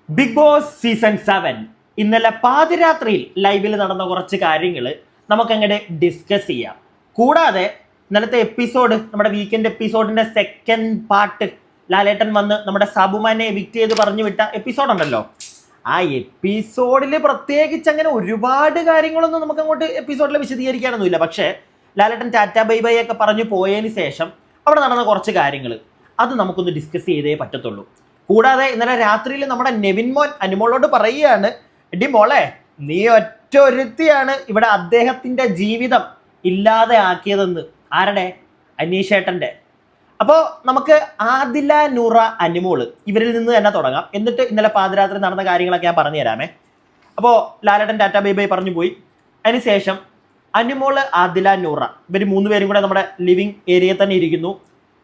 Big boss season 7 ഇന്നലെ പാതിരാത്രിയിൽ ലൈവിൽ നടന്ന കുറച്ച് കാര്യങ്ങൾ നമുക്കങ്ങോട്ട് ഡിസ്കസ് ചെയ്യാം. കൂടാതെ ഇന്നലത്തെ എപ്പിസോഡ്, നമ്മുടെ വീക്കെൻഡ് എപ്പിസോഡിന്റെ സെക്കൻഡ് പാർട്ട്, ലാലേട്ടൻ വന്ന് നമ്മുടെ സാബുമാനെ എവിക്റ്റ് ചെയ്ത് പറഞ്ഞു വിട്ട എപ്പിസോഡ് ഉണ്ടല്ലോ, ആ എപ്പിസോഡിൽ പ്രത്യേകിച്ച് അങ്ങനെ ഒരുപാട് കാര്യങ്ങളൊന്നും നമുക്ക് അങ്ങോട്ട് എപ്പിസോഡിൽ വിശദീകരിക്കാനൊന്നുമില്ല. പക്ഷേ ലാലേട്ടൻ ടാറ്റ ബൈ ബൈ ഒക്കെ പറഞ്ഞു പോയതിന് ശേഷം അവിടെ നടന്ന കുറച്ച് കാര്യങ്ങൾ അത് നമുക്കൊന്ന് ഡിസ്കസ് ചെയ്തേ പറ്റത്തുള്ളൂ. കൂടാതെ ഇന്നലെ രാത്രിയിൽ നമ്മുടെ നെവിൻ മോൻ അനുമോളോട് പറയുകയാണ്, എടി മോളെ, നീ ഒറ്റ ഒരുത്തിയാണ് ഇവിടെ അദ്ദേഹത്തിന്റെ ജീവിതം ഇല്ലാതെ ആക്കിയതെന്ന്. ആരുടെ? അനീഷേട്ടന്റെ. അപ്പോൾ നമുക്ക് ആദില, നൂറ, അനുമോള് ഇവരിൽ നിന്ന് തന്നെ തുടങ്ങാം. എന്നിട്ട് ഇന്നലെ പാതിരാത്രി നടന്ന കാര്യങ്ങളൊക്കെ ഞാൻ പറഞ്ഞു തരാമേ. അപ്പോൾ ലാലേട്ടൻ ടാറ്റ ബൈ ബൈ പറഞ്ഞു പോയി. അതിനുശേഷം അനുമോള്, ആദില, നൂറ ഇവർ മൂന്നുപേരും കൂടെ നമ്മുടെ ലിവിങ് ഏരിയയിൽ തന്നെ ഇരിക്കുന്നു.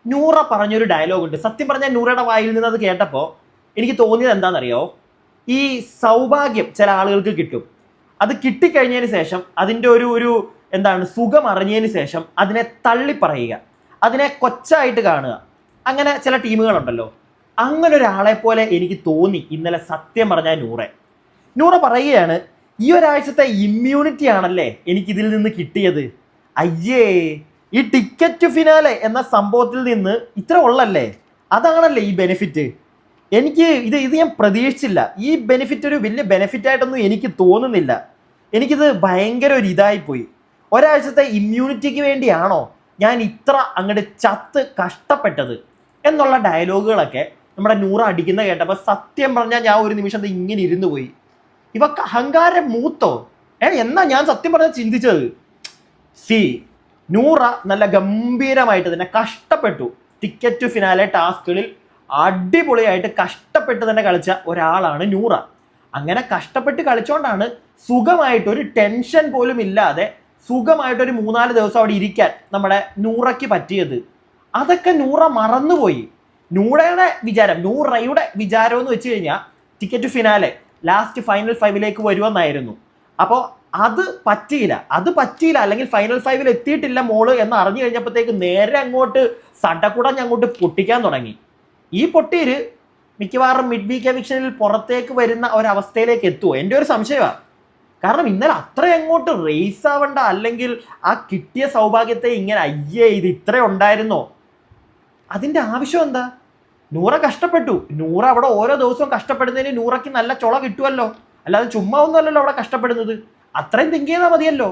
നൂറ പറഞ്ഞൊരു ഡയലോഗ് ഉണ്ട്. സത്യം പറഞ്ഞാൽ നൂറയുടെ വായിൽ നിന്ന് അത് കേട്ടപ്പോൾ എനിക്ക് തോന്നിയത് എന്താണെന്നറിയോ, ഈ സൗഭാഗ്യം ചില ആളുകൾക്ക് കിട്ടും. അത് കിട്ടിക്കഴിഞ്ഞതിന് ശേഷം അതിൻ്റെ ഒരു എന്താണ് സുഖം അറിഞ്ഞതിന് ശേഷം അതിനെ തള്ളിപ്പറയുക, അതിനെ കൊച്ചായിട്ട് കാണുക. അങ്ങനെ ചില ടീമുകളുണ്ടല്ലോ, അങ്ങനെ ഒരാളെ പോലെ എനിക്ക് തോന്നി ഇന്നലെ. സത്യം പറഞ്ഞാൽ നൂറ പറയുകയാണ്, ഈ ഒരാഴ്ചത്തെ ഇമ്മ്യൂണിറ്റി ആണല്ലേ എനിക്കിതിൽ നിന്ന് കിട്ടിയത്. അയ്യേ, ഈ ടിക്കറ്റ് ഫിനാലെ എന്ന സംഭവത്തിൽ നിന്ന് ഇത്ര ഉള്ളല്ലേ, അതാണല്ലേ ഈ ബെനിഫിറ്റ്. എനിക്ക് ഇത് ഞാൻ പ്രതീക്ഷിച്ചില്ല. ഈ ബെനിഫിറ്റ് ഒരു വലിയ ബെനിഫിറ്റ് ആയിട്ടൊന്നും എനിക്ക് തോന്നുന്നില്ല. എനിക്കിത് ഭയങ്കര ഒരു ഇതായിപ്പോയി. ഒരാഴ്ചത്തെ ഇമ്മ്യൂണിറ്റിക്ക് വേണ്ടിയാണോ ഞാൻ ഇത്ര അങ്ങോട്ട് ചത്ത് കഷ്ടപ്പെട്ടത് എന്നുള്ള ഡയലോഗുകളൊക്കെ നമ്മുടെ നൂറ അടിക്കുന്ന കേട്ടപ്പോൾ സത്യം പറഞ്ഞാൽ ഞാൻ ഒരു നിമിഷം ഇങ്ങനെ ഇരുന്നു പോയി. ഇവക്ക് അഹങ്കാരം മൂത്തോ എന്നാ ഞാൻ സത്യം പറഞ്ഞാൽ ചിന്തിച്ചത്. നൂറ നല്ല ഗംഭീരമായിട്ട് തന്നെ കഷ്ടപ്പെട്ടു. ടിക്കറ്റ് ഫിനാലെ ടാസ്കുകളിൽ അടിപൊളിയായിട്ട് കഷ്ടപ്പെട്ട് തന്നെ കളിച്ച ഒരാളാണ് നൂറ. അങ്ങനെ കഷ്ടപ്പെട്ട് കളിച്ചോണ്ടാണ് സുഖമായിട്ട്, ഒരു ടെൻഷൻ പോലും ഇല്ലാതെ സുഖമായിട്ടൊരു 3-4 ദിവസം അവിടെ ഇരിക്കാൻ നമ്മുടെ നൂറയ്ക്ക് പറ്റിയത്. അതൊക്കെ നൂറ മറന്നുപോയി. നൂറയുടെ വിചാരം എന്ന് വെച്ച് കഴിഞ്ഞാൽ ടിക്കറ്റ് ഫിനാലെ ലാസ്റ്റ് ഫൈനൽ 5 വരുമെന്നായിരുന്നു. അപ്പോൾ അത് പറ്റിയില്ല, അല്ലെങ്കിൽ ഫൈനൽ 5 എത്തിയിട്ടില്ല മോള് എന്ന് അറിഞ്ഞു കഴിഞ്ഞപ്പോഴത്തേക്ക് നേരെ അങ്ങോട്ട് സടകുടഞ്ഞ് അങ്ങോട്ട് പൊട്ടിക്കാൻ തുടങ്ങി. ഈ പൊട്ടിയിര് മിക്കവാറും മിഡ് വീക്ക് എവിക്ഷനിൽ പുറത്തേക്ക് വരുന്ന ഒരവസ്ഥയിലേക്ക് എത്തുമോ എൻ്റെ ഒരു സംശയമാണ്. കാരണം ഇന്നലെ അത്ര അങ്ങോട്ട് റേസ് ആവണ്ട, അല്ലെങ്കിൽ ആ കിട്ടിയ സൗഭാഗ്യത്തെ ഇങ്ങനെ അയ്യേ ഇത് ഇത്ര ഉണ്ടായിരുന്നോ, അതിൻ്റെ ആവശ്യം എന്താ? നൂറ കഷ്ടപ്പെട്ടു. നൂറ അവിടെ ഓരോ ദിവസവും കഷ്ടപ്പെടുന്നതിന് നൂറയ്ക്ക് നല്ല ചുള കിട്ടുമല്ലോ, അല്ലാതെ ചുമ്മാ ഒന്നുമല്ലല്ലോ അവിടെ കഷ്ടപ്പെടുന്നത്. അത്രയും തിങ്ക് ചെയ്താൽ മതിയല്ലോ.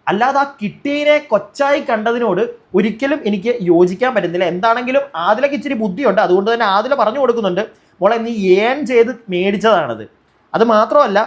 അല്ലാതെ ആ കിട്ടിയതിനെ കൊച്ചായി കണ്ടതിനോട് ഒരിക്കലും എനിക്ക് യോജിക്കാൻ പറ്റുന്നില്ല. എന്താണെങ്കിലും ആദിലക്ക് ഇച്ചിരി ബുദ്ധിയുണ്ട്, അതുകൊണ്ട് തന്നെ ആദില പറഞ്ഞു കൊടുക്കുന്നുണ്ട്, മോളെ നീ ഏൺ ചെയ്ത് മേടിച്ചതാണത്. അത് മാത്രമല്ല,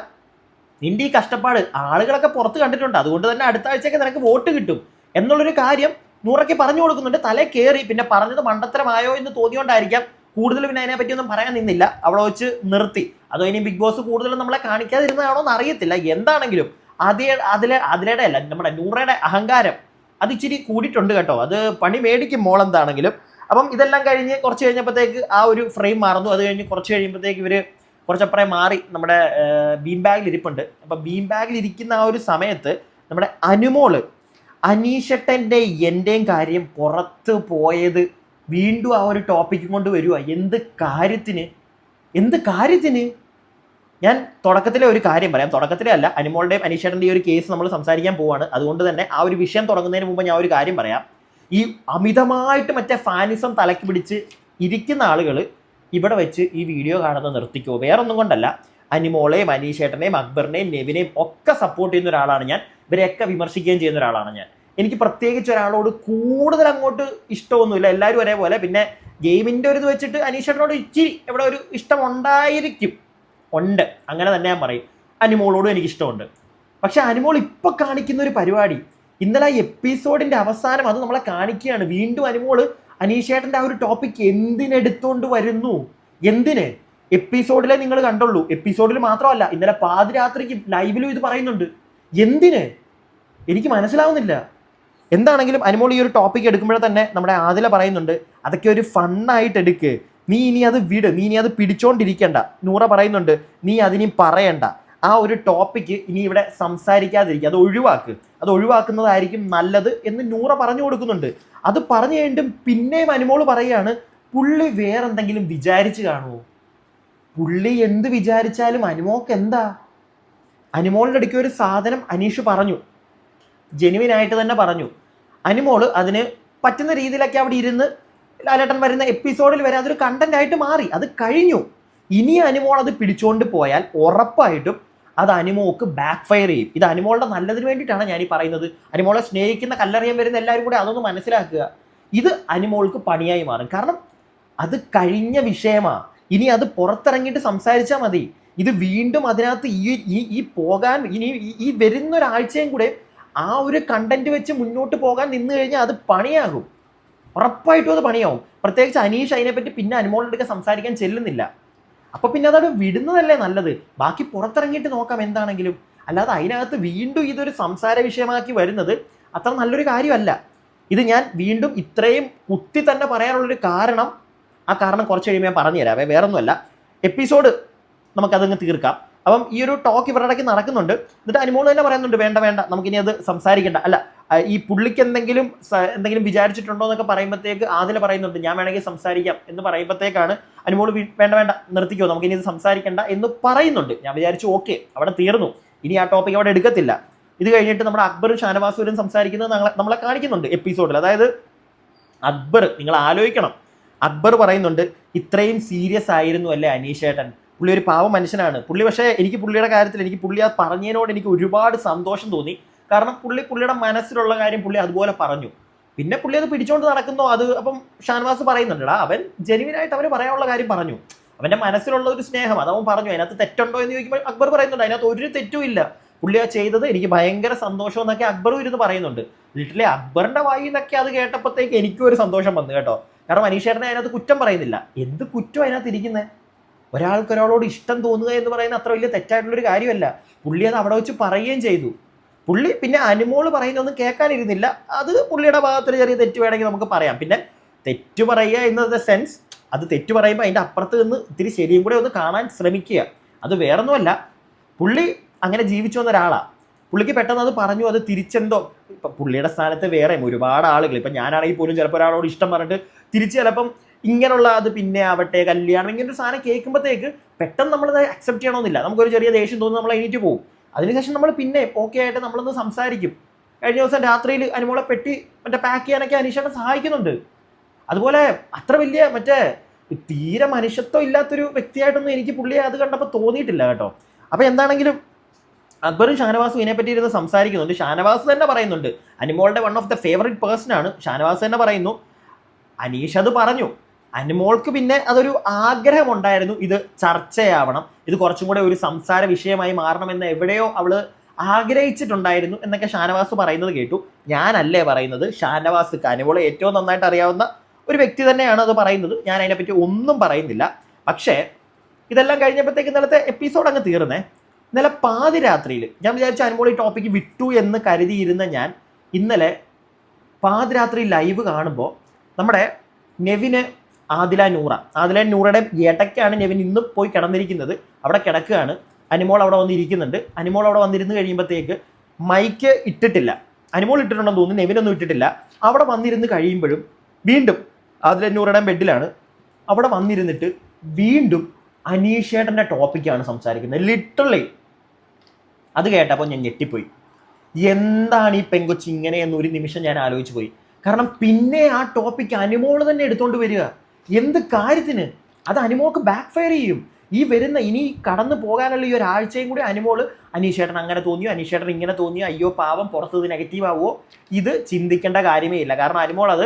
നിന്റെ ഈ കഷ്ടപ്പാട് ആളുകളൊക്കെ പുറത്ത് കണ്ടിട്ടുണ്ട്, അതുകൊണ്ട് തന്നെ അടുത്ത ആഴ്ചയൊക്കെ നിനക്ക് വോട്ട് കിട്ടും എന്നുള്ളൊരു കാര്യം നൂറയ്ക്ക് പറഞ്ഞു കൊടുക്കുന്നുണ്ട്. തലേ കയറി. പിന്നെ പറഞ്ഞത് മണ്ടത്തരമായോ എന്ന് തോന്നിയോണ്ടായിരിക്കാം കൂടുതൽ പിന്നെ അതിനെ പറ്റിയൊന്നും പറയാൻ നിന്നില്ല, അവിടെ വെച്ച് നിർത്തി. അതോ ഇനി ബിഗ് ബോസ് കൂടുതലും നമ്മളെ കാണിക്കാതിരുന്നതാണോ എന്ന് അറിയത്തില്ല. എന്താണെങ്കിലും അതിലയുടെ അല്ല, നമ്മുടെ നൂറയുടെ അഹങ്കാരം അത് ഇച്ചിരി കൂടിയിട്ടുണ്ട് കേട്ടോ. അത് പണി മേടിക്കും മോളെന്താണെങ്കിലും. അപ്പം ഇതെല്ലാം കഴിഞ്ഞ് കുറച്ച് കഴിഞ്ഞപ്പോഴത്തേക്ക് ആ ഒരു ഫ്രെയിം മാറുന്നു. അത് കഴിഞ്ഞ് കുറച്ച് കഴിയുമ്പോഴത്തേക്ക് ഇവർ കുറച്ചപ്പുറം മാറി നമ്മുടെ ബീം ബാഗിൽ ഇരിപ്പുണ്ട്. അപ്പം ബീം ബാഗിൽ ഇരിക്കുന്ന ആ ഒരു സമയത്ത് നമ്മുടെ അനുമോള് അനീഷട്ടൻ്റെ എൻ്റെയും കാര്യം പുറത്ത് പോയത് വീണ്ടും ആ ഒരു ടോപ്പിക്ക് കൊണ്ട് വരിക. എന്ത് കാര്യത്തിന് ഞാൻ തുടക്കത്തിലെ ഒരു കാര്യം പറയാം. തുടക്കത്തിലെ അല്ല, അനുമോളുടെയും അനീഷേട്ടൻ്റെ ഈ ഒരു കേസ് നമ്മൾ സംസാരിക്കാൻ പോവാണ്. അതുകൊണ്ട് തന്നെ ആ ഒരു വിഷയം തുടങ്ങുന്നതിന് മുമ്പ് ഞാൻ ഒരു കാര്യം പറയാം. ഈ അമിതമായിട്ട് മറ്റേ ഫാനിസം തലക്ക് പിടിച്ച് ഇരിക്കുന്ന ആളുകൾ ഇവിടെ വെച്ച് ഈ വീഡിയോ കാണുന്നത് നിർത്തിക്കോ. വേറൊന്നും കൊണ്ടല്ല, അനുമോളെയും അനീഷേട്ടനെയും അക്ബറിനെയും നെവിനെയും ഒക്കെ സപ്പോർട്ട് ചെയ്യുന്ന ഒരാളാണ് ഞാൻ. ഇവരെയൊക്കെ വിമർശിക്കുകയും ചെയ്യുന്ന ഒരാളാണ് ഞാൻ. എനിക്ക് പ്രത്യേകിച്ച് ഒരാളോട് കൂടുതൽ അങ്ങോട്ട് ഇഷ്ടമൊന്നുമില്ല, എല്ലാവരും ഒരേപോലെ. പിന്നെ ഗെയിമിൻ്റെ ഒരു ഇത് വെച്ചിട്ട് അനീഷേട്ടനോട് ഇച്ചിരി ഇവിടെ ഒരു ഇഷ്ടം ഉണ്ട്, അങ്ങനെ തന്നെ ഞാൻ പറയും. അനുമോളോടും എനിക്കിഷ്ടമുണ്ട്. പക്ഷെ അനുമോൾ ഇപ്പോൾ കാണിക്കുന്ന ഒരു പരിപാടി, ഇന്നലെ ആ എപ്പിസോഡിൻ്റെ അവസാനം അത് നമ്മളെ കാണിക്കുകയാണ്. വീണ്ടും അനുമോള് അനീഷേട്ടൻ്റെ ആ ഒരു ടോപ്പിക് എന്തിനെടുത്തോണ്ട് വരുന്നു? എന്തിന്? എപ്പിസോഡിലെ നിങ്ങൾ കണ്ടുള്ളൂ. എപ്പിസോഡിൽ മാത്രമല്ല, ഇന്നലെ പാതിരാത്രിക്ക് ലൈവിലും ഇത് പറയുന്നുണ്ട്. എന്തിന്? എനിക്ക് മനസ്സിലാവുന്നില്ല. എന്താണെങ്കിലും അനുമോൾ ഈ ഒരു ടോപ്പിക് എടുക്കുമ്പോഴേ തന്നെ നമ്മുടെ ആദില പറയുന്നുണ്ട്, അതൊക്കെ ഒരു ഫണ്ണായിട്ട് എടുക്ക്, നീ ഇനി അത് വിട്, നീ ഇനി അത് പിടിച്ചോണ്ടിരിക്കണ്ട. നൂറ പറയുന്നുണ്ട്, നീ അതിനി പറയണ്ട, ആ ഒരു ടോപ്പിക്ക് ഇനി ഇവിടെ സംസാരിക്കാതിരിക്കുക, അത് ഒഴിവാക്കുന്നതായിരിക്കും നല്ലത് എന്ന് നൂറ പറഞ്ഞു കൊടുക്കുന്നുണ്ട്. അത് പറഞ്ഞു കഴിഞ്ഞിട്ടും പിന്നെയും അനുമോൾ പറയുകയാണ്, പുള്ളി വേറെന്തെങ്കിലും വിചാരിച്ച് കാണുമോ? പുള്ളി എന്ത് വിചാരിച്ചാലും അനുമോക്ക് എന്താ? അനുമോളുടെ അടുക്ക് ഒരു സാധനം അനീഷ് പറഞ്ഞു, ജെനുവിനായിട്ട് തന്നെ പറഞ്ഞു. അനുമോള് അതിന് പറ്റുന്ന രീതിയിലൊക്കെ അവിടെ ഇരുന്ന് ലാലേട്ടൻ വരുന്ന എപ്പിസോഡിൽ വരെ അതൊരു കണ്ടന്റ് ആയിട്ട് മാറി. അത് കഴിഞ്ഞു. ഇനി അനുമോൾ അത് പിടിച്ചുകൊണ്ട് പോയാൽ ഉറപ്പായിട്ടും അത് അനുമോക്ക് ബാക്ക് ഫയർ ചെയ്യും. ഇത് അനുമോളുടെ നല്ലതിന് വേണ്ടിയിട്ടാണ് ഞാൻ ഈ പറയുന്നത്. അനുമോളെ സ്നേഹിക്കുന്ന കല്ലെറിയാൻ വരുന്ന എല്ലാവരും കൂടെ അതൊന്ന് മനസ്സിലാക്കുക. ഇത് അനുമോൾക്ക് പണിയായി മാറും. കാരണം അത് കഴിഞ്ഞ വിഷയമാണ്. ഇനി അത് പുറത്തിറങ്ങിയിട്ട് സംസാരിച്ചാൽ മതി. ഇത് വീണ്ടും അതിനകത്ത് ഈ പോകാൻ ഇനി ഈ വരുന്ന ഒരാഴ്ചയും കൂടെ ആ ഒരു കണ്ടന്റ് വെച്ച് മുന്നോട്ട് പോകാൻ നിന്ന് കഴിഞ്ഞാൽ അത് പണിയാകും. ഉറപ്പായിട്ടും അത് പണിയാവും. പ്രത്യേകിച്ച് അനീഷ് അതിനെപ്പറ്റി പിന്നെ അനുമോളുടെ അടുക്ക സംസാരിക്കാൻ ചെല്ലുന്നില്ല. അപ്പൊ പിന്നെ അതവിടെ വിടുന്നതല്ലേ നല്ലത്. ബാക്കി പുറത്തിറങ്ങിയിട്ട് നോക്കാം എന്താണെങ്കിലും. അല്ലാതെ അതിനകത്ത് വീണ്ടും ഇതൊരു സംസാര വിഷയമാക്കി വരുന്നത് അത്ര നല്ലൊരു കാര്യമല്ല. ഇത് ഞാൻ വീണ്ടും ഇത്രയും കുത്തി തന്നെ പറയാനുള്ളൊരു കാരണം, ആ കാരണം കുറച്ച് കഴിയുമ്പോൾ ഞാൻ പറഞ്ഞുതരാം. വേറൊന്നുമല്ല, എപ്പിസോഡ് നമുക്കതങ്ങ് തീർക്കാം. അപ്പം ഈ ഒരു ടോക്ക് ഇവരുടെ ഇടയ്ക്ക് നടക്കുന്നുണ്ട്. എന്നിട്ട് അനുമോൾ തന്നെ പറയുന്നുണ്ട്, വേണ്ട നമുക്കിനി അത് സംസാരിക്കണ്ട. അല്ല, ഈ പുള്ളിക്ക് എന്തെങ്കിലും വിചാരിച്ചിട്ടുണ്ടോ എന്നൊക്കെ പറയുമ്പോഴത്തേക്ക് ആദില പറയുന്നുണ്ട്, ഞാൻ വേണമെങ്കിൽ സംസാരിക്കാം എന്ന് പറയുമ്പോഴത്തേക്കാണ് അനുമോൾ വേണ്ട നിർത്തിക്കോ, നമുക്കിനി ഇത് സംസാരിക്കണ്ട എന്ന് പറയുന്നുണ്ട്. ഞാൻ വിചാരിച്ചു ഓക്കെ, അവിടെ തീർന്നു, ഇനി ആ ടോപ്പിക് അവിടെ എടുക്കത്തില്ല. ഇത് കഴിഞ്ഞിട്ട് നമ്മുടെ അക്ബറും ഷാനവാസും സംസാരിക്കുന്നത് നമ്മളെ കാണിക്കുന്നുണ്ട് എപ്പിസോഡിൽ. അതായത് അക്ബർ, നിങ്ങൾ ആലോചിക്കണം, അക്ബർ പറയുന്നുണ്ട്, ഇത്രയും സീരിയസ് ആയിരുന്നു അല്ലേ അനീഷേട്ടൻ, പുള്ളി ഒരു പാവ മനുഷ്യനാണ് പുള്ളി. പക്ഷേ എനിക്ക് പുള്ളിയുടെ കാര്യത്തിൽ പുള്ളി അത് പറഞ്ഞതിനോട് എനിക്ക് ഒരുപാട് സന്തോഷം തോന്നി. കാരണം പുള്ളിയുടെ മനസ്സിലുള്ള കാര്യം പുള്ളി അതുപോലെ പറഞ്ഞു. പിന്നെ പുള്ളി അത് പിടിച്ചോണ്ട് നടക്കുന്നു. അത് അപ്പം ഷാനവാസ് പറയുന്നുണ്ടടാ, അവൻ ജെനുവിനായിട്ട് അവന് പറയാനുള്ള കാര്യം പറഞ്ഞു, അവന്റെ മനസ്സിലുള്ള ഒരു സ്നേഹം അതവൻ പറഞ്ഞു. അതിനകത്ത് തെറ്റുണ്ടോ എന്ന് ചോദിക്കുമ്പോൾ അക്ബർ പറയുന്നുണ്ട്, അതിനകത്ത് ഒരു തെറ്റും ഇല്ല, പുള്ളി ആ ചെയ്തത് എനിക്ക് ഭയങ്കര സന്തോഷം എന്നൊക്കെ അക്ബറും ഇരുന്ന് പറയുന്നുണ്ട്. ലിറ്ററലി അക്ബറിന്റെ വായിൽ നിന്നൊക്കെ അത് കേട്ടപ്പോഴത്തേക്ക് എനിക്കും ഒരു സന്തോഷം വന്നു കേട്ടോ. കാരണം അനീഷേട്ടനെ അതിനകത്ത് കുറ്റം പറയുന്നില്ല. എന്ത് കുറ്റം അതിനകത്ത് ഇരിക്കുന്നത്? ഒരാൾക്ക് ഒരാളോട് ഇഷ്ടം തോന്നുക എന്ന് പറയുന്നത് അത്ര വലിയ തെറ്റായിട്ടുള്ളൊരു കാര്യമല്ല. പുള്ളി അത് അവിടെ വെച്ച് പറയുകയും ചെയ്തു. പുള്ളി പിന്നെ അനുമോള് പറയുന്നൊന്നും കേൾക്കാനിരുന്നില്ല. അത് പുള്ളിയുടെ ഭാഗത്തൊരു ചെറിയ തെറ്റ് വേണമെങ്കിൽ നമുക്ക് പറയാം. പിന്നെ തെറ്റ് പറയുക എന്ന സെൻസ്, അത് തെറ്റ് പറയുമ്പോൾ അതിൻ്റെ അപ്പുറത്ത് നിന്ന് ഇത്തിരി ശരിയും കൂടെ ഒന്ന് കാണാൻ ശ്രമിക്കുക. അത് വേറൊന്നുമല്ല, പുള്ളി അങ്ങനെ ജീവിച്ചു വന്ന ഒരാളാണ്. പുള്ളിക്ക് പെട്ടെന്ന് അത് പറഞ്ഞു, അത് തിരിച്ചെന്തോ, ഇപ്പം പുള്ളിയുടെ സ്ഥാനത്ത് വേറെ ഒരുപാട് ആളുകൾ, ഇപ്പം ഞാനാണെങ്കിൽ പോലും ചിലപ്പോൾ ഒരാളോട് ഇഷ്ടം പറഞ്ഞിട്ട് തിരിച്ച് ചിലപ്പം ഇങ്ങനെയുള്ള അത് പിന്നെ ആവട്ടെ കല്യാണം ഇങ്ങനൊരു സാധനം കേൾക്കുമ്പോഴത്തേക്ക് പെട്ടെന്ന് നമ്മളത് അക്സെപ്റ്റ് ചെയ്യണമെന്നില്ല. നമുക്കൊരു ചെറിയ ദേഷ്യം തോന്നുന്നു, നമ്മൾ എണീറ്റ് പോകും. അതിനുശേഷം നമ്മൾ പിന്നെ ഓക്കെ ആയിട്ട് നമ്മളൊന്ന് സംസാരിക്കും. കഴിഞ്ഞ ദിവസം രാത്രിയിൽ അനുമോളെ പെട്ടി പാക്ക് ചെയ്യാനൊക്കെ അനീഷേട്ടൻ സഹായിക്കുന്നുണ്ട്. അതുപോലെ അത്ര വലിയ തീരെ മനുഷ്യത്വം ഇല്ലാത്തൊരു വ്യക്തിയായിട്ടൊന്നും എനിക്ക് പുള്ളിയെ അത് കണ്ടപ്പോൾ തോന്നിയിട്ടില്ല കേട്ടോ. അപ്പോൾ എന്താണെങ്കിലും അക്ബറും ഷാനവാസും ഇതിനെപ്പറ്റി ഇരുന്ന് സംസാരിക്കുന്നുണ്ട്. ഷാനവാസ് തന്നെ പറയുന്നുണ്ട്, അനുമോളുടെ one of the favourite person ആണ്. ഷാനവാസ് തന്നെ പറയുന്നു, അനീഷ് അത് പറഞ്ഞു, അനുമോൾക്ക് പിന്നെ അതൊരു ആഗ്രഹമുണ്ടായിരുന്നു, ഇത് ചർച്ചയാവണം, ഇത് കുറച്ചും കൂടെ ഒരു സംസാര വിഷയമായി മാറണമെന്ന് എവിടെയോ അവള് ആഗ്രഹിച്ചിട്ടുണ്ടായിരുന്നു എന്നൊക്കെ ഷാനവാസ് പറയുന്നത് കേട്ടു. ഞാനല്ലേ പറയുന്നത്, ഷാനവാസ് അനുമോളെ ഏറ്റവും നന്നായിട്ട് അറിയാവുന്ന ഒരു വ്യക്തി തന്നെയാണ് അത് പറയുന്നത്. ഞാൻ അതിനെപ്പറ്റി ഒന്നും പറയുന്നില്ല. പക്ഷേ ഇതെല്ലാം കഴിഞ്ഞപ്പോഴത്തേക്ക് ഇന്നലത്തെ എപ്പിസോഡ് അങ്ങ് തീർന്നേ. ഇന്നലെ പാതിരാത്രിയിൽ ഞാൻ വിചാരിച്ചു അനുമോൾ ഈ ടോപ്പിക്ക് വിട്ടു എന്ന് കരുതിയിരുന്ന ഞാൻ ഇന്നലെ പാതിരാത്രി ലൈവ് കാണുമ്പോൾ നമ്മുടെ നെവിന് ആദില നൂറയുടെ ഇടയ്ക്കാണ് നെവിൻ ഇന്ന് പോയി കിടന്നിരിക്കുന്നത്. അവിടെ കിടക്കുകയാണ്. അനുമോൾ അവിടെ വന്നിരിക്കുന്നുണ്ട്. അനുമോൾ അവിടെ വന്നിരുന്ന് കഴിയുമ്പോഴത്തേക്ക് മൈക്ക് ഇട്ടിട്ടില്ല. അനുമോൾ ഇട്ടിട്ടുണ്ടെന്ന് തോന്നുന്നു, നെവിനൊന്നും ഇട്ടിട്ടില്ല. അവിടെ വന്നിരുന്ന് കഴിയുമ്പോഴും വീണ്ടും ആദില നൂറയുടെ ബെഡിലാണ്. അവിടെ വന്നിരുന്നിട്ട് വീണ്ടും അനീഷേട്ടൻ്റെ ടോപ്പിക്കാണ് സംസാരിക്കുന്നത്. ലിറ്ററലി അത് കേട്ടപ്പോൾ ഞാൻ ഞെട്ടിപ്പോയി. എന്താണ് ഈ പെങ്കൊച്ച് ഇങ്ങനെ എന്നൊരു നിമിഷം ഞാൻ ആലോചിച്ച് പോയി. കാരണം പിന്നെ ആ ടോപ്പിക്ക് അനുമോള് തന്നെ എടുത്തോണ്ട് വരിക. എന്ത് കാര്യത്തിന്? അത് അനുമോൾക്ക് ബാക്ക് ഫയർ ചെയ്യും. ഈ വരുന്ന ഇനി കടന്നു പോകാനുള്ള ഈ ഒരാഴ്ചയും കൂടി അനുമോള് അനീഷേട്ടൻ അങ്ങനെ തോന്നിയോ, അനീഷേട്ടൻ ഇങ്ങനെ തോന്നിയോ, അയ്യോ പാവം പുറത്തത് നെഗറ്റീവ് ആവുമോ, ഇത് ചിന്തിക്കേണ്ട കാര്യമേ ഇല്ല. കാരണം അനുമോൾ അത്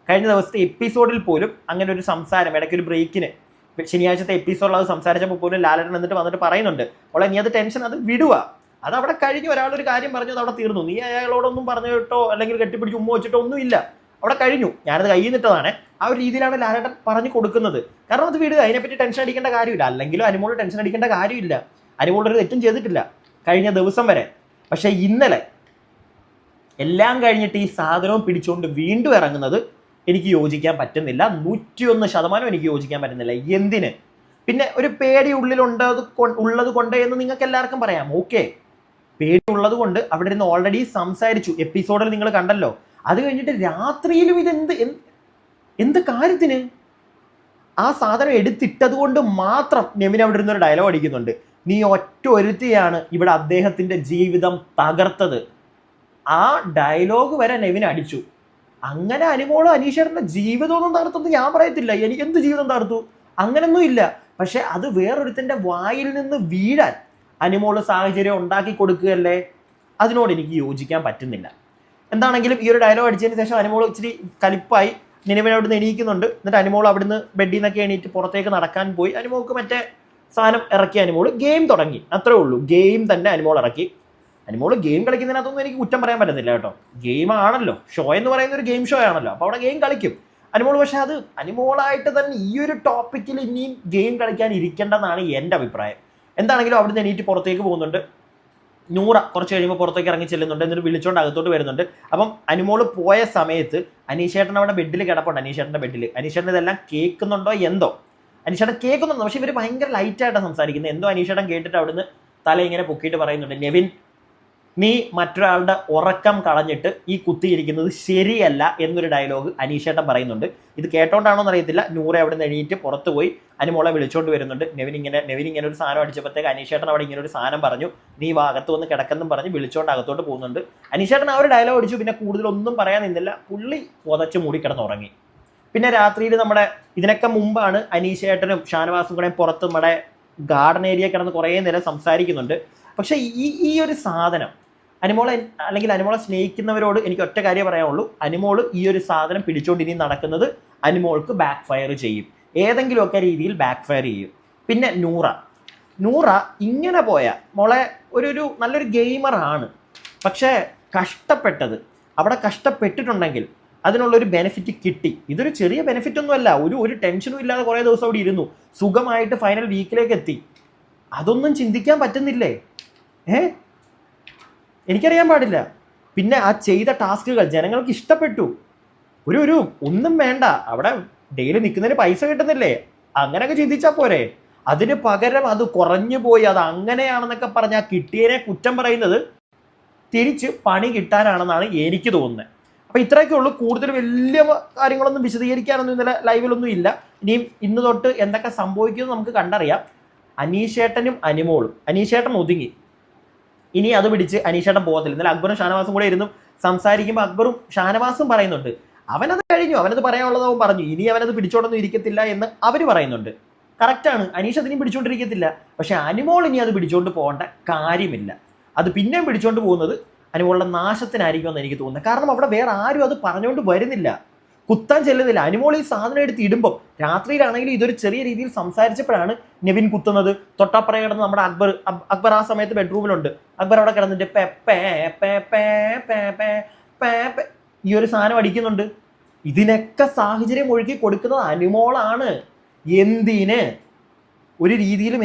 കഴിഞ്ഞ ദിവസത്തെ എപ്പിസോഡിൽ പോലും അങ്ങനെ ഒരു സംസാരം ഇടയ്ക്കൊരു ബ്രേക്കിന് ശനിയാഴ്ചത്തെ എപ്പിസോഡിൽ അത് സംസാരിച്ചപ്പോൾ പോലും ലാലേട്ടൻ വന്നിട്ട് പറയുന്നുണ്ട്, അവളെ നീ അത് ടെൻഷൻ അത് വിടുക, അത് അവിടെ കഴിഞ്ഞ് ഒരാളൊരു കാര്യം പറഞ്ഞു, അത് അവിടെ തീർന്നു. നീ അയാളോടൊന്നും പറഞ്ഞിട്ടോ അല്ലെങ്കിൽ കെട്ടിപ്പിടിച്ച് ഉമ്മ വെച്ചിട്ടോ ഒന്നും ഇല്ല, അവിടെ കഴിഞ്ഞു. ഞാനത് കയ്യിൽ നിന്നിട്ടതാണ്. ആ ഒരു രീതിയിലാണ് ലാലേട്ടൻ പറഞ്ഞു കൊടുക്കുന്നത്. കാരണം അത് വിടുക, അതിനെപ്പറ്റി ടെൻഷൻ അടിക്കേണ്ട കാര്യമില്ല. അല്ലെങ്കിലും അനുമോൾ ടെൻഷൻ അടിക്കേണ്ട കാര്യമില്ല. അനുമോൾ ഒരു തെറ്റും ചെയ്തിട്ടില്ല കഴിഞ്ഞ ദിവസം വരെ. പക്ഷേ ഇന്നലെ എല്ലാം കഴിഞ്ഞിട്ട് ഈ സാധനവും പിടിച്ചുകൊണ്ട് വീണ്ടും ഇറങ്ങുന്നത് എനിക്ക് യോജിക്കാൻ പറ്റുന്നില്ല. 101% എനിക്ക് യോജിക്കാൻ പറ്റുന്നില്ല. എന്തിന്? പിന്നെ ഒരു പേടി ഉള്ളത് കൊണ്ട് എന്ന് നിങ്ങൾക്ക് എല്ലാവർക്കും പറയാം. ഓക്കെ, പേടി ഉള്ളത് കൊണ്ട് അവിടെ ഇരുന്ന് ഓൾറെഡി സംസാരിച്ചു. എപ്പിസോഡിൽ നിങ്ങൾ കണ്ടല്ലോ. അത് കഴിഞ്ഞിട്ട് രാത്രിയിലും എന്ത് കാര്യത്തിന്? ആ സാധനം എടുത്തിട്ടത് കൊണ്ട് മാത്രം നെവിൻ അവിടെ ഇരുന്നൊരു ഡയലോഗ് അടിക്കുന്നുണ്ട്, നീ ഒറ്റ ഒരുത്തിയാണ് ഇവിടെ അദ്ദേഹത്തിന്റെ ജീവിതം തകർത്തത്. ആ ഡയലോഗ് വരെ നെവിൻ അടിച്ചു. അങ്ങനെ അനുമോള് അനീഷേട്ടന്റെ ജീവിതമൊന്നും തകർത്തെന്ന് ഞാൻ പറയത്തില്ല. എനിക്ക് എന്ത് ജീവിതം തകർത്തു? അങ്ങനൊന്നും ഇല്ല. പക്ഷെ അത് വേറൊരുത്തിന്റെ വായിൽ നിന്ന് വീഴാൻ അനുമോള് സാഹചര്യം ഉണ്ടാക്കി കൊടുക്കുകയല്ലേ, അതിനോട് എനിക്ക് യോജിക്കാൻ പറ്റുന്നില്ല. എന്താണെങ്കിലും ഈ ഒരു ഡയലോഗ് അടിച്ചതിന് ശേഷം അനുമോൾ ഇച്ചിരി കലിപ്പായി നിലവിൽ അവിടുന്ന് എണീക്കുന്നുണ്ട്. എന്നിട്ട് അനുമോൾ അവിടുന്ന് ബെഡിൽ നിന്നൊക്കെ എണീറ്റ് പുറത്തേക്ക് നടക്കാൻ പോയി. അനുമോൾക്ക് മറ്റേ സാധനം ഇറക്കി അനുമോൾ ഗെയിം തുടങ്ങി. അത്രേ ഉള്ളൂ, ഗെയിം തന്നെ അനുമോൾ ഇറക്കി. അനുമോൾ ഗെയിം കളിക്കുന്നതിനകത്തൊന്നും എനിക്ക് കുറ്റം പറയാൻ പറ്റുന്നില്ല കേട്ടോ. ഗെയിം ആണല്ലോ, ഷോ എന്ന് പറയുന്ന ഒരു ഗെയിം ഷോ ആണല്ലോ, അപ്പോൾ അവിടെ ഗെയിം കളിക്കും അനുമോൾ. പക്ഷെ അത് അനുമോളായിട്ട് തന്നെ ഈ ഒരു ടോപ്പിക്കിൽ ഇനിയും ഗെയിം കളിക്കാൻ ഇരിക്കേണ്ടെന്നാണ് എൻ്റെ അഭിപ്രായം. എന്താണെങ്കിലും അവിടുന്ന് എണീറ്റ് പുറത്തേക്ക് പോകുന്നുണ്ട്. നൂറ കുറച്ച് കഴിയുമ്പോൾ പുറത്തേക്ക് ഇറങ്ങി ചെല്ലുന്നുണ്ട്. എന്നിട്ട് വിളിച്ചോണ്ട് അകത്തോട്ട് വരുന്നുണ്ട്. അപ്പം അനുമോള് പോയ സമയത്ത് അനീഷേട്ടൻ അവിടെ ബെഡിൽ കിടപ്പുണ്ട്. അനീഷേട്ടൻ്റെ ബെഡിൽ അനീഷേട്ടൻ ഇതെല്ലാം കേൾക്കുന്നുണ്ടോ എന്തോ, അനീഷേട്ടൻ കേൾക്കുന്നുണ്ടോ, പക്ഷെ ഇവർ ഭയങ്കര ലൈറ്റായിട്ടാണ് സംസാരിക്കുന്നത്. എന്തോ അനീഷേട്ടൻ കേട്ടിട്ട് അവിടുന്ന് തല ഇങ്ങനെ പൊക്കിയിട്ട് പറയുന്നുണ്ട്, നെവിൻ നീ മറ്റൊരാളുടെ ഉറക്കം കളഞ്ഞിട്ട് ഈ കുത്തിയിരിക്കുന്നത് ശരിയല്ല എന്നൊരു ഡയലോഗ് അനീഷേട്ടൻ പറയുന്നുണ്ട്. ഇത് കേട്ടോണ്ടാണോ എന്നറിയത്തില്ല. നൂറെ അവിടെ നിന്ന് എണീറ്റ് പുറത്ത് പോയി അനുമോളെ വിളിച്ചോണ്ട് വരുന്നുണ്ട്. നെവിൻ ഇങ്ങനെ ഒരു സാധനം അടിച്ചപ്പോഴത്തേക്ക് അനീഷേട്ടൻ അവിടെ ഇങ്ങനെ ഒരു സാധനം പറഞ്ഞു, നീ അകത്ത് വന്ന് കിടക്കെന്നും പറഞ്ഞ് വിളിച്ചോണ്ട് അകത്തോട്ട് പോകുന്നുണ്ട്. അനീഷേട്ടൻ ആ ഒരു ഡയലോഗ് അടിച്ചു. പിന്നെ കൂടുതലൊന്നും പറയാൻ നിന്നില്ല. പുള്ളി പുതച്ച് മൂടി കിടന്നുറങ്ങി. പിന്നെ രാത്രിയിൽ നമ്മുടെ ഇതിനൊക്കെ മുമ്പാണ് അനീഷേട്ടനും ഷാനവാസും കൂടെ പുറത്ത് നമ്മുടെ ഗാർഡൻ ഏരിയ കിടന്ന് കുറേ നേരം സംസാരിക്കുന്നുണ്ട്. പക്ഷെ ഈ ഒരു സാധനം അനുമോളെ അല്ലെങ്കിൽ അനുമോളെ സ്നേഹിക്കുന്നവരോട് എനിക്ക് ഒറ്റ കാര്യം പറയാനുള്ളൂ, അനുമോള് ഈ ഒരു സാധനം പിടിച്ചോണ്ട് ഇനി നടക്കുന്നത് അനുമോൾക്ക് ബാക്ക് ഫയർ ചെയ്യും, ഏതെങ്കിലുമൊക്കെ രീതിയിൽ ബാക്ക് ഫയർ ചെയ്യും. പിന്നെ നൂറ ഇങ്ങനെ പോയ മോളെ ഒരു നല്ലൊരു ഗെയിമറാണ്. പക്ഷേ കഷ്ടപ്പെട്ടത് അവിടെ കഷ്ടപ്പെട്ടിട്ടുണ്ടെങ്കിൽ അതിനുള്ളൊരു ബെനിഫിറ്റ് കിട്ടി. ഇതൊരു ചെറിയ ബെനിഫിറ്റ് ഒന്നുമല്ല. ഒരു ടെൻഷനും ഇല്ലാതെ കുറേ ദിവസം അവിടെ ഇരുന്നു, സുഖമായിട്ട് ഫൈനൽ വീക്കിലേക്ക് എത്തി. അതൊന്നും ചിന്തിക്കാൻ പറ്റുന്നില്ലേ? എനിക്കറിയാൻ പാടില്ല. പിന്നെ ആ ചെയ്ത ടാസ്കുകൾ ജനങ്ങൾക്ക് ഇഷ്ടപ്പെട്ടു. ഒരു ഒന്നും വേണ്ട, അവിടെ ഡെയിലി നിൽക്കുന്നതിന് പൈസ കിട്ടുന്നില്ലേ, അങ്ങനെയൊക്കെ ചിന്തിച്ചാൽ പോരെ. അതിന് പകരം അത് കുറഞ്ഞു പോയി, അത് അങ്ങനെയാണെന്നൊക്കെ പറഞ്ഞാൽ കിട്ടിയതിനെ കുറ്റം പറയുന്നത് തിരിച്ച് പണി കിട്ടാനാണെന്നാണ് എനിക്ക് തോന്നുന്നത്. അപ്പോൾ ഇത്രയൊക്കെ ഉള്ളൂ. കൂടുതൽ വലിയ കാര്യങ്ങളൊന്നും വിശദീകരിക്കാനൊന്നും ഇന്നലെ ലൈവിലൊന്നും ഇല്ല. ഇനിയും ഇന്ന് തൊട്ട് എന്തൊക്കെ സംഭവിക്കുമെന്ന് നമുക്ക് കണ്ടറിയാം. അനീഷേട്ടനും അനുമോളും, അനീഷേട്ടൻ ഒതുങ്ങി, ഇനി അത് പിടിച്ച് അനീഷേട്ടൻ പോകത്തില്ല. ഇന്നലെ അക്ബറും ഷാനവാസും കൂടെ ഇരുന്നു സംസാരിക്കുമ്പോൾ അക്ബറും ഷാനവാസും പറയുന്നുണ്ട്, അവനത് കഴിഞ്ഞു, അവനത് പറയാനുള്ളതവൻ പറഞ്ഞു, ഇനി അവനത് പിടിച്ചോണ്ടൊന്നും ഇരിക്കത്തില്ല എന്ന് അവർ പറയുന്നുണ്ട്. കറക്റ്റാണ്, അനീഷ് അതിനും പിടിച്ചോണ്ടിരിക്കത്തില്ല. പക്ഷെ അനുമോൾ ഇനി അത് പിടിച്ചോണ്ട് പോകേണ്ട കാര്യമില്ല. അത് പിന്നെയും പിടിച്ചോണ്ട് പോകുന്നത് അനുമോളുടെ നാശത്തിനായിരിക്കുമെന്ന് എനിക്ക് തോന്നുന്നത്. കാരണം അവിടെ വേറെ ആരും അത് പറഞ്ഞുകൊണ്ട് വരുന്നില്ല, കുത്താൻ ചെല്ലുന്നില്ല. അനുമോൾ ഈ സാധനം എടുത്ത് ഇടുമ്പോൾ രാത്രിയിലാണെങ്കിലും ഇതൊരു ചെറിയ രീതിയിൽ സംസാരിച്ചപ്പോഴാണ് നെവിൻ കുത്തുന്നത്. തൊട്ടപ്പുറം കിടന്ന് നമ്മുടെ അക്ബർ ആ സമയത്ത് ബെഡ്റൂമിലുണ്ട്. അക്ബർ അവിടെ കിടന്നിട്ട് ഈ ഒരു സാധനം അടിക്കുന്നുണ്ട്. ഇതിനൊക്കെ സാഹചര്യം ഒഴുക്കി കൊടുക്കുന്നത് അനുമോളാണ്. എന്തിന്? ഒരു രീതിയിലും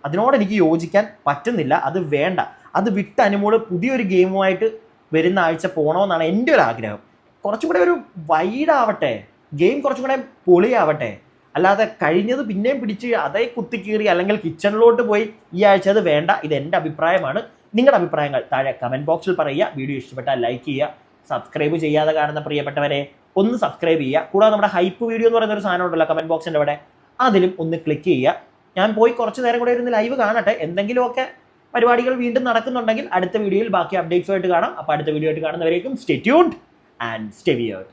അതിനോട് എനിക്ക് യോജിക്കാൻ പറ്റുന്നില്ല. അത് വേണ്ട. അത് വിട്ട് അനുമോള് പുതിയൊരു ഗെയിമുമായിട്ട് വരുന്ന ആഴ്ച പോകണമെന്നാണ് എൻ്റെ ഒരു ആഗ്രഹം. കുറച്ചും കൂടെ ഒരു വൈഡാവട്ടെ ഗെയിം, കുറച്ചും കൂടെ പൊളിയാവട്ടെ. അല്ലാതെ കഴിഞ്ഞത് പിന്നെയും പിടിച്ച് അതേ കുത്തിക്കീറി അല്ലെങ്കിൽ കിച്ചണിലോട്ട് പോയി ഈ ആഴ്ച അത് വേണ്ട. ഇത് എൻ്റെ അഭിപ്രായമാണ്. നിങ്ങളുടെ അഭിപ്രായങ്ങൾ താഴെ കമൻറ്റ് ബോക്സിൽ പറയുക. വീഡിയോ ഇഷ്ടപ്പെട്ടാൽ ലൈക്ക് ചെയ്യുക. സബ്സ്ക്രൈബ് ചെയ്യാതെ കാണുന്ന പ്രിയപ്പെട്ടവരെ ഒന്ന് സബ്സ്ക്രൈബ് ചെയ്യുക. കൂടാതെ നമ്മുടെ ഹൈപ്പ് വീഡിയോ എന്ന് പറയുന്ന ഒരു സാധനം ഉണ്ടല്ലോ കമൻറ്റ് ബോക്സിൻ്റെ അവിടെ, അതിലും ഒന്ന് ക്ലിക്ക് ചെയ്യുക. ഞാൻ പോയി കുറച്ച് നേരം കൂടെ ഇരുന്ന് ലൈവ് കാണട്ടെ. എന്തെങ്കിലുമൊക്കെ പരിപാടികൾ വീണ്ടും നടക്കുന്നുണ്ടെങ്കിൽ അടുത്ത വീഡിയോയിൽ ബാക്കി അപ്ഡേറ്റ്സുമായിട്ട് കാണാം. അപ്പോൾ അടുത്ത വീഡിയോ ആയിട്ട് കാണുന്നവരേക്കും stay tuned and stay weird.